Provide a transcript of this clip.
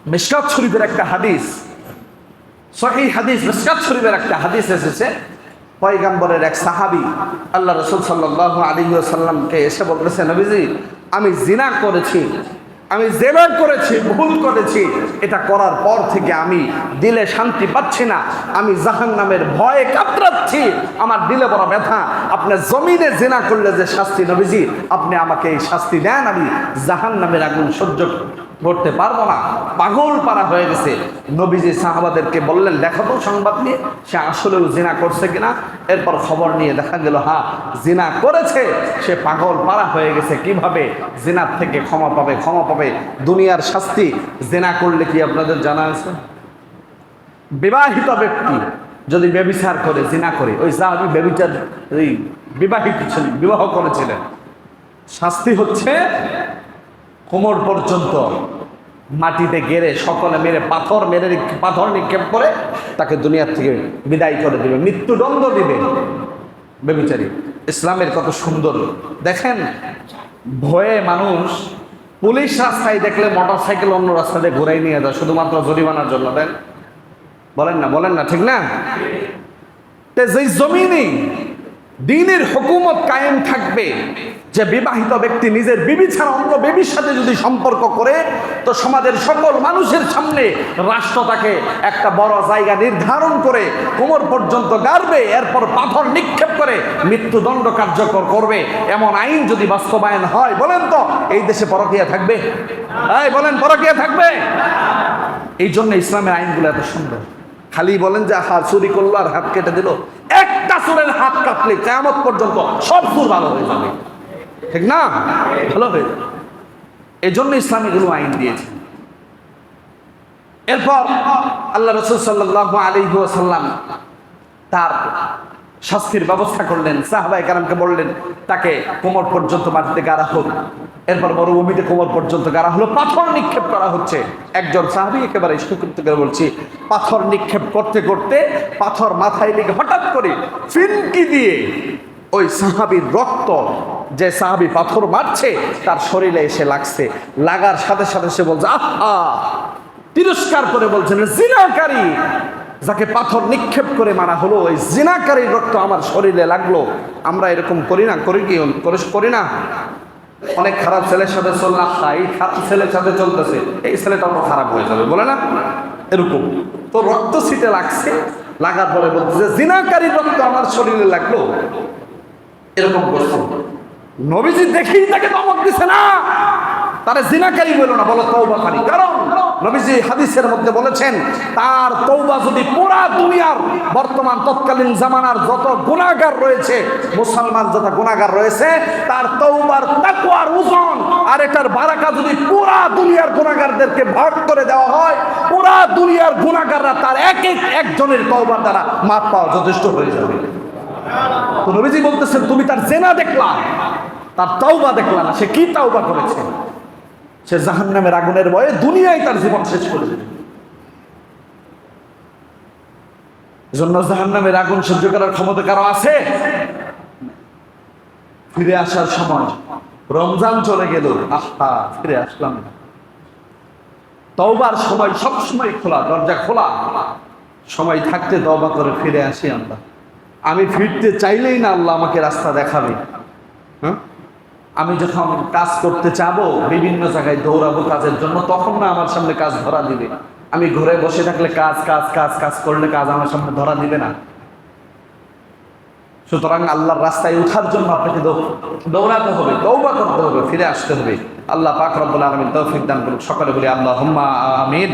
মিশকাত শরীফের একটা হাদিস, সহিহ হাদিস, মিশকাত শরীফের একটা হাদিস এসেছে। পয়গম্বরের এক সাহাবী আল্লাহ রাসূল সাল্লাল্লাহু আলাইহি ওয়াসাল্লামকে এসে বলতেছে, নবীজি আমি জিনা করেছি, আমি জেনা করেছি, ভুল করেছি। এটা করার পর থেকে আমি দিলে শান্তি পাচ্ছি না, আমি জাহান্নামের ভয়ে কাতরাচ্ছি, আমার দিলে বড় ব্যথা। আপনি জমিনে জিনা করলে যে শাস্তি নবীজি, আপনি আমাকে এই শাস্তি দেন, আমি জাহান্নামের আগুন সহ্য করতে পারবো না। পাগল পারা হয়ে গেছে। নবীজি সাহাবাদেরকে বললেন, দেখো তো সংবাদ নিয়ে সে আসলেও জিনা করছে কিনা। এরপর খবর নিয়ে দেখা গেল হ্যাঁ জিনা করেছে, সে পাগল পারা হয়ে গেছে। কিভাবে জিনার থেকে ক্ষমা পাবে? ক্ষমা পাবে দুনিয়ার শাস্তি। জিনা করলে কি আপনাদের জানা আছে? বিবাহিত ব্যক্তি যদি ব্যভিচার করে, জিনা করে, ওই সাহাবী ব্যভিচার ওই বিবাহিত ছিলেন, বিবাহ করেছিলেন, শাস্তি হচ্ছে কোমর পর্যন্ত মাটিতে গেড়ে সকলে মেরে পাথর নিক্ষেপ করে তাকে দুনিয়ার থেকে বিদায় করে দিবে, মৃত্যুদণ্ড দিবে ব্যভিচারী। ইসলামের কত সুন্দর দেখেন। ভয়ে মানুষ, পুলিশ রাস্তায় দেখলে মোটরসাইকেল অন্য রাস্তা দিয়ে ঘুরাই নিয়ে যায় শুধুমাত্র জরিমানার জন্য। দেন বলেন না ঠিক না? যে জমিনে দ্বীনের হুকুমত কায়েম থাকবে, যে বিবাহিত ব্যক্তি নিজের বিবি ছাড়া অন্য বিবির সাথে যদি সম্পর্ক করে, তো সমাজের সকল মানুষের সামনে রাষ্ট্র তাকে একটা বড় জায়গা নির্ধারণ করে কোমর পর্যন্ত গাড়বে, এরপর পাথর নিক্ষেপ করে মৃত্যুদণ্ড কার্যকর করবে। এমন আইন যদি বাস্তবায়ন হয়, বলেন তো এই দেশে পরকীয়া থাকবে? বলেন পরকীয়া থাকবে? এই জন্য ইসলামের আইনগুলো এত সুন্দর। খালি বলেন যে হাত চুরি করলো আর হাত কেটে দিল, একটা চোরের হাত কাটলে কিয়ামত পর্যন্ত সব চোর ভালো হয়ে যাবে, ঠিক না? ভালো হয়ে যাবে। এই জন্য ইসলাম এগুলো আইন দিয়েছে। এরপর আল্লাহ রাসূল সাল্লাল্লাহু আলাইহি ওয়াসাল্লাম তার শাস্তির ব্যবস্থা করলেন। সাহাবায়ে কেরামকে বললেন তাকে কোমর পর্যন্ত মাটিতে গাড়া হোক। এরপর মরুভূমিতে কোমর পর্যন্ত গাড়া হলো, পাথর নিক্ষেপ করা হচ্ছে। একজন সাহাবী একেবারে ইষ্টকৃত করে বলছি, পাথর নিক্ষেপ করতে করতে পাথর মাথায় লেগে হঠাৎ করে ফিনকি দিয়ে ওই সাহাবীর রক্ত, যে সাহাবী পাথর মারছে তার শরীরে এসে লাগছে। লাগার সাথে সাথে সে বলছে আহা, তিরস্কার করে বলছেন জিনাকারী, যাকে পাথর নিক্ষেপ করে মারা হলো, ওই জিনাকারীর রক্ত আমার শরীরে লাগলো। আমরা এরকম করি না? করি না? অনেক খারাপ ছেলের সাথে চললাম, এই খারাপ ছেলের সাথে চলতেছে, এই ছেলেটা তো খারাপ হয়ে যাবে, বলে না? এরকম তো রক্ত ছিটে লাগছে, লাগার পরে বলতেছে জিনাকারীর রক্ত আমার শরীরে লাগলো। এরকম করছে। নবীজি দেখেই তাকে ধমক দিছে, না তারা জিনাকারী বলো না, বলো তওবাকারী। কারণ নবীজি হাদিসের মধ্যে বলেছেন তার তওবা যদি পুরা দুনিয়ার বর্তমান তৎকালীন জামানার যত গুনাহগার রয়েছে, মুসলমান যত গুনাহগার রয়েছে, তার তওবার তাকওয়ার ওজন আর এটার বারাকা যদি পুরা দুনিয়ার গুনাহগারদেরকে ভাগ করে দেওয়া হয়, পুরা দুনিয়ার গুনাহগাররা তার একজনের তওবার দ্বারা মাপ পাওয়া যথেষ্ট হয়ে যাবে। তো নবীজি বলতেছেন তুমি তার জেনা দেখলা, তার তাওবা দেখলা না। সে কি তাওবা করেছে? সে জাহান্নামের আগুনের ভয়ে দুনিয়ায় তার জীবন শেষ করে দেবে। এজন্য জাহান্নামের আগুন সহ্য করার ক্ষমতা কারো আছে? ফিরে আসার সময়, রমজান চলে গেল, আহা ফিরে আসলাম না। তওবার সময় সব সময় খোলা, দরজা খোলা, সময় থাকতে তওবা করে ফিরে আসি আমরা। আমি ফিরতে চাইলেই না আল্লাহ আমাকে রাস্তা দেখাবে। আমি যখন কাজ করতে চাবো, বিভিন্ন জায়গায় দৌড়াবো কাজের জন্য, তখন না আমার সামনে কাজ ধরা দিবে। আমি ঘরে বসে থাকলে কাজ কাজ কাজ কাজ করলে কাজ আমার সামনে ধরা দিবে না। সুতরাং আল্লাহর রাস্তায় ওঠার জন্য আপনাকে দৌড়াতে হবে, তওবা করতে হবে, ফিরে আসতে হবে। আল্লাহ পাক রব্বুল আলামিন তৌফিক দান করুন। সকলে বলি আল্লাহুম্মা আমিন।